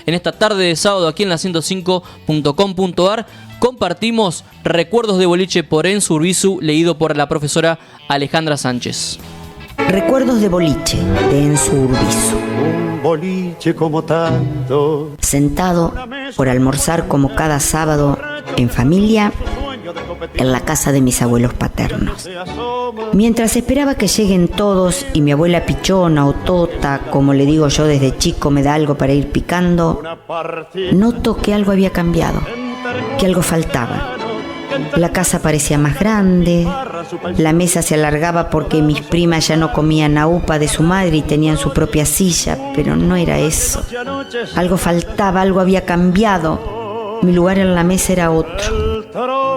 En esta tarde de sábado aquí en la 105.com.ar compartimos Recuerdos de boliche por Enzo Urbizu, leído por la profesora Alejandra Sánchez. Recuerdos de boliche de Enzo Urbizu. Un boliche como tanto. Sentado por almorzar como cada sábado en familia en la casa de mis abuelos paternos. Mientras esperaba que lleguen todos y mi abuela pichona o tota, como le digo yo desde chico, me da algo para ir picando, noto que algo había cambiado, que algo faltaba. La casa parecía más grande, la mesa se alargaba porque mis primas ya no comían a upa de su madre y tenían su propia silla, pero no era eso. Algo faltaba, algo había cambiado. Mi lugar en la mesa era otro.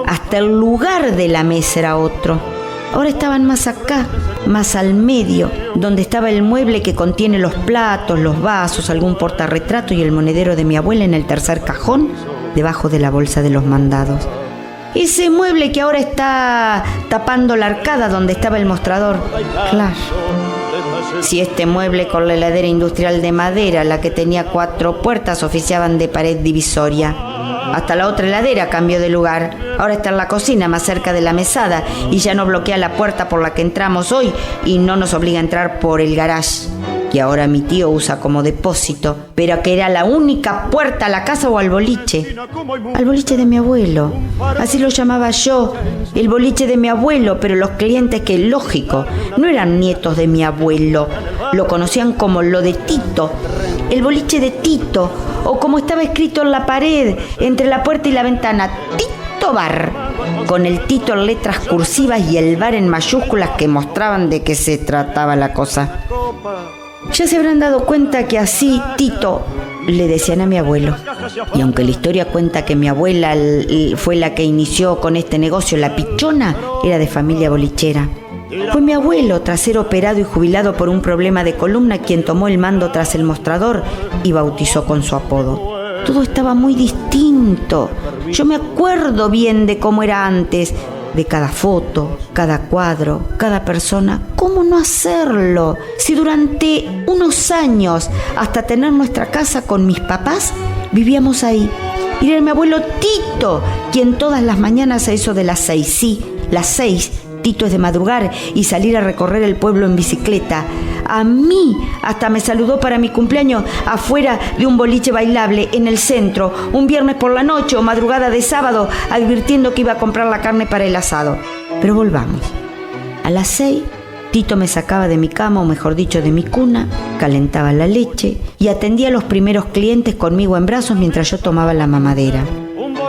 Hasta el lugar de la mesa era otro. Ahora estaban más acá, más al medio, donde estaba el mueble que contiene los platos, los vasos, algún portarretrato y el monedero de mi abuela en el tercer cajón, debajo de la bolsa de los mandados. Ese mueble que ahora está tapando la arcada donde estaba el mostrador. Claro. Si este mueble con la heladera industrial de madera, la que tenía 4 puertas, oficiaban de pared divisoria. Hasta la otra heladera cambió de lugar. Ahora está en la cocina, más cerca de la mesada, y ya no bloquea la puerta por la que entramos hoy y no nos obliga a entrar por el garage, que ahora mi tío usa como depósito, pero que era la única puerta a la casa o al boliche. Al boliche de mi abuelo, así lo llamaba yo, el boliche de mi abuelo, pero los clientes, que lógico, no eran nietos de mi abuelo, lo conocían como lo de Tito, el boliche de Tito, o como estaba escrito en la pared, entre la puerta y la ventana, Tito Bar, con el Tito en letras cursivas y el bar en mayúsculas que mostraban de qué se trataba la cosa. Ya se habrán dado cuenta que así Tito le decían a mi abuelo. Y aunque la historia cuenta que mi abuela fue la que inició con este negocio, la pichona era de familia bolichera. Fue mi abuelo, tras ser operado y jubilado por un problema de columna, quien tomó el mando tras el mostrador y bautizó con su apodo. Todo estaba muy distinto. Yo me acuerdo bien de cómo era antes, de cada foto, cada cuadro, cada persona. ¿Cómo no hacerlo? Si durante unos años, hasta tener nuestra casa con mis papás, vivíamos ahí. Y era mi abuelo Tito, quien todas las mañanas a eso de las 6, sí, las 6, Tito es de madrugar y salir a recorrer el pueblo en bicicleta. A mí hasta me saludó para mi cumpleaños afuera de un boliche bailable en el centro, un viernes por la noche o madrugada de sábado, advirtiendo que iba a comprar la carne para el asado. Pero volvamos. A las 6, Tito me sacaba de mi cama, o mejor dicho, de mi cuna, calentaba la leche y atendía a los primeros clientes conmigo en brazos mientras yo tomaba la mamadera.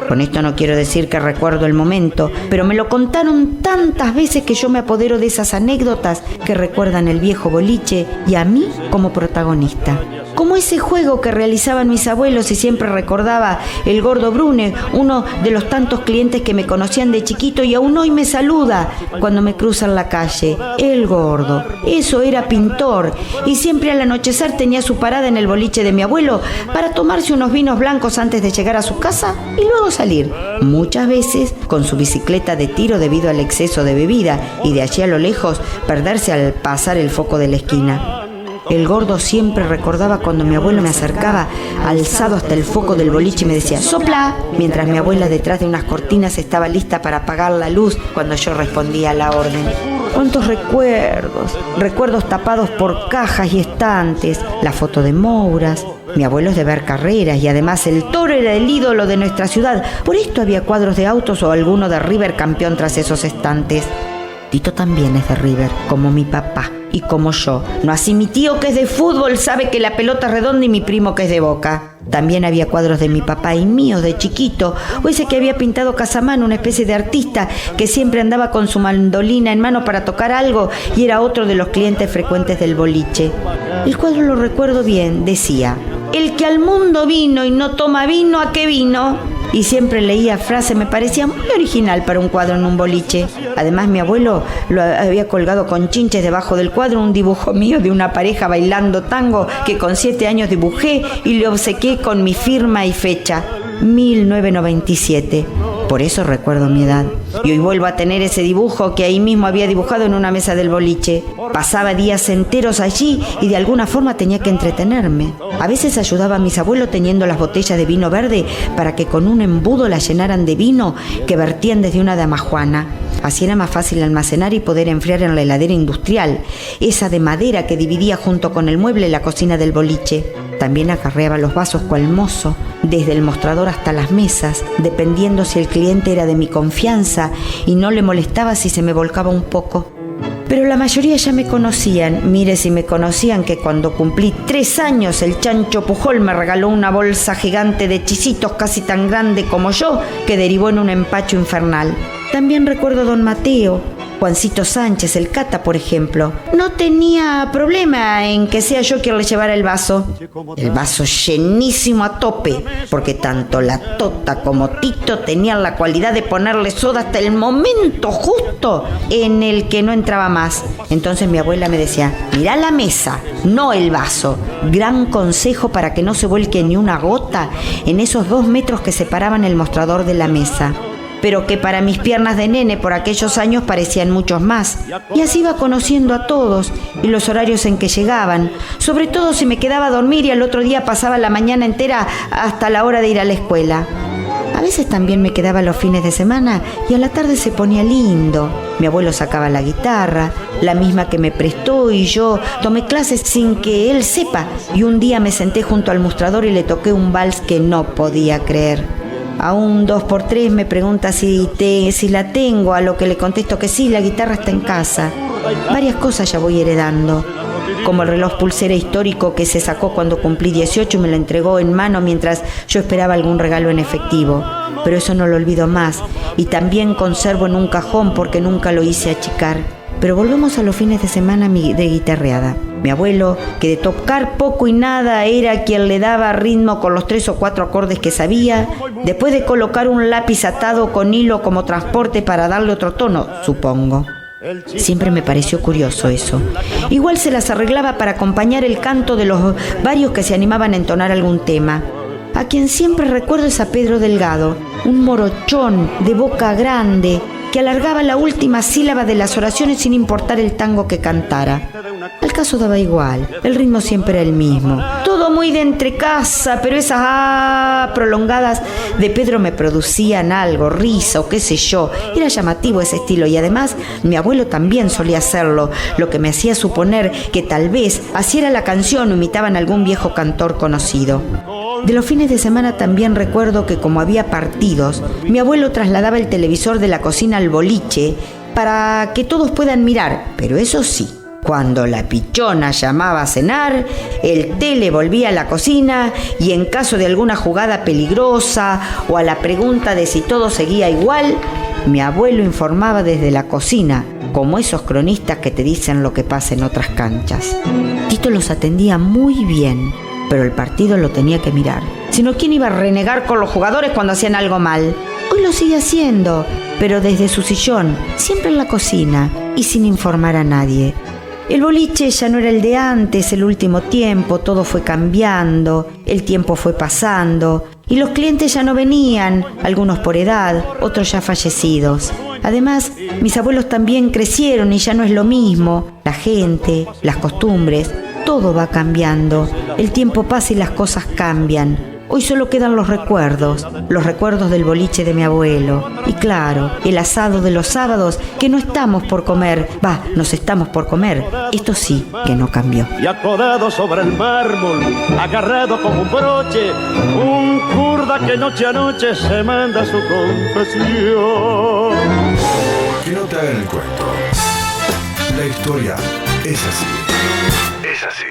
Con esto no quiero decir que recuerdo el momento, pero me lo contaron tantas veces que yo me apodero de esas anécdotas que recuerdan el viejo boliche y a mí como protagonista. Como ese juego que realizaban mis abuelos y siempre recordaba el gordo Brune, uno de los tantos clientes que me conocían de chiquito y aún hoy me saluda cuando me cruza en la calle. El gordo, eso era pintor y siempre al anochecer tenía su parada en el boliche de mi abuelo para tomarse unos vinos blancos antes de llegar a su casa y luego salir, muchas veces con su bicicleta de tiro debido al exceso de bebida y de allí a lo lejos perderse al pasar el foco de la esquina. El gordo siempre recordaba cuando mi abuelo me acercaba alzado hasta el foco del boliche y me decía ¡sopla!, mientras mi abuela detrás de unas cortinas estaba lista para apagar la luz cuando yo respondía a la orden. ¡Cuántos recuerdos tapados por cajas y estantes! La foto de Mouras, mi abuelo es de ver carreras y además el toro era el ídolo de nuestra ciudad. Por esto había cuadros de autos o alguno de River campeón tras esos estantes. Tito también es de River, como mi papá y como yo. No así mi tío, que es de fútbol, sabe que la pelota es redonda, y mi primo, que es de Boca. También había cuadros de mi papá y míos de chiquito, o ese que había pintado Casamán, una especie de artista que siempre andaba con su mandolina en mano para tocar algo y era otro de los clientes frecuentes del boliche. El cuadro lo recuerdo bien, decía: el que al mundo vino y no toma vino, ¿a qué vino? Y siempre leía frase, me parecía muy original para un cuadro en un boliche. Además, mi abuelo lo había colgado con chinches debajo del cuadro, un dibujo mío de una pareja bailando tango que con 7 años dibujé y le obsequié con mi firma y fecha, 1997. Por eso recuerdo mi edad. Y hoy vuelvo a tener ese dibujo que ahí mismo había dibujado en una mesa del boliche. Pasaba días enteros allí y de alguna forma tenía que entretenerme. A veces ayudaba a mis abuelos teniendo las botellas de vino verde para que con un embudo las llenaran de vino que vertían desde una damajuana. Así era más fácil almacenar y poder enfriar en la heladera industrial, esa de madera que dividía junto con el mueble la cocina del boliche. También acarreaba los vasos cual mozo, desde el mostrador hasta las mesas, dependiendo si el cliente era de mi confianza y no le molestaba si se me volcaba un poco. Pero la mayoría ya me conocían. Mire si me conocían que cuando cumplí 3 años el chancho Pujol me regaló una bolsa gigante de chisitos casi tan grande como yo que derivó en un empacho infernal. También recuerdo a don Mateo, Juancito Sánchez, el Cata, por ejemplo. No tenía problema en que sea yo quien le llevara el vaso. El vaso llenísimo a tope, porque tanto la Tota como Tito tenían la cualidad de ponerle soda hasta el momento justo en el que no entraba más. Entonces mi abuela me decía, mirá la mesa, no el vaso. Gran consejo para que no se vuelque ni una gota en esos 2 metros que separaban el mostrador de la mesa. Pero que para mis piernas de nene por aquellos años parecían muchos más. Y así iba conociendo a todos y los horarios en que llegaban, sobre todo si me quedaba a dormir y al otro día pasaba la mañana entera hasta la hora de ir a la escuela. A veces también me quedaba los fines de semana y a la tarde se ponía lindo. Mi abuelo sacaba la guitarra, la misma que me prestó, y yo tomé clases sin que él sepa. Y un día me senté junto al mostrador y le toqué un vals que no podía creer. A un 2x3 me pregunta si la tengo, a lo que le contesto que sí, la guitarra está en casa. Varias cosas ya voy heredando, como el reloj pulsera histórico que se sacó cuando cumplí 18 y me lo entregó en mano mientras yo esperaba algún regalo en efectivo. Pero eso no lo olvido más, y también conservo en un cajón porque nunca lo hice achicar. Pero volvemos a los fines de semana de guitarreada. Mi abuelo, que de tocar poco y nada era quien le daba ritmo con los 3 o 4 acordes que sabía, después de colocar un lápiz atado con hilo como transporte para darle otro tono, supongo. Siempre me pareció curioso eso. Igual se las arreglaba para acompañar el canto de los varios que se animaban a entonar algún tema. A quien siempre recuerdo es a Pedro Delgado, un morochón de boca grande que alargaba la última sílaba de las oraciones sin importar el tango que cantara. Al caso daba igual, el ritmo siempre era el mismo. Todo muy de entrecasa, pero esas prolongadas de Pedro me producían algo, risa o qué sé yo. Era llamativo ese estilo y además mi abuelo también solía hacerlo, lo que me hacía suponer que tal vez así era la canción o imitaban algún viejo cantor conocido. De los fines de semana también recuerdo que como había partidos, mi abuelo trasladaba el televisor de la cocina al boliche para que todos puedan mirar, pero eso sí, cuando la pichona llamaba a cenar, el tele volvía a la cocina y en caso de alguna jugada peligrosa o a la pregunta de si todo seguía igual, mi abuelo informaba desde la cocina, como esos cronistas que te dicen lo que pasa en otras canchas. Tito los atendía muy bien, pero el partido lo tenía que mirar. Si no, ¿quién iba a renegar con los jugadores cuando hacían algo mal? Hoy lo sigue haciendo, pero desde su sillón, siempre en la cocina y sin informar a nadie. El boliche ya no era el de antes, el último tiempo, todo fue cambiando, el tiempo fue pasando y los clientes ya no venían, algunos por edad, otros ya fallecidos. Además, mis abuelos también crecieron y ya no es lo mismo. La gente, las costumbres, todo va cambiando. El tiempo pasa y las cosas cambian. Hoy solo quedan los recuerdos del boliche de mi abuelo. Y claro, el asado de los sábados que no estamos por comer. Nos estamos por comer. Esto sí que no cambió. Y acodado sobre el mármol, agarrado como un broche, un kurda que noche a noche se manda su confesión. Que no te hagan el cuento. La historia es así. Es así.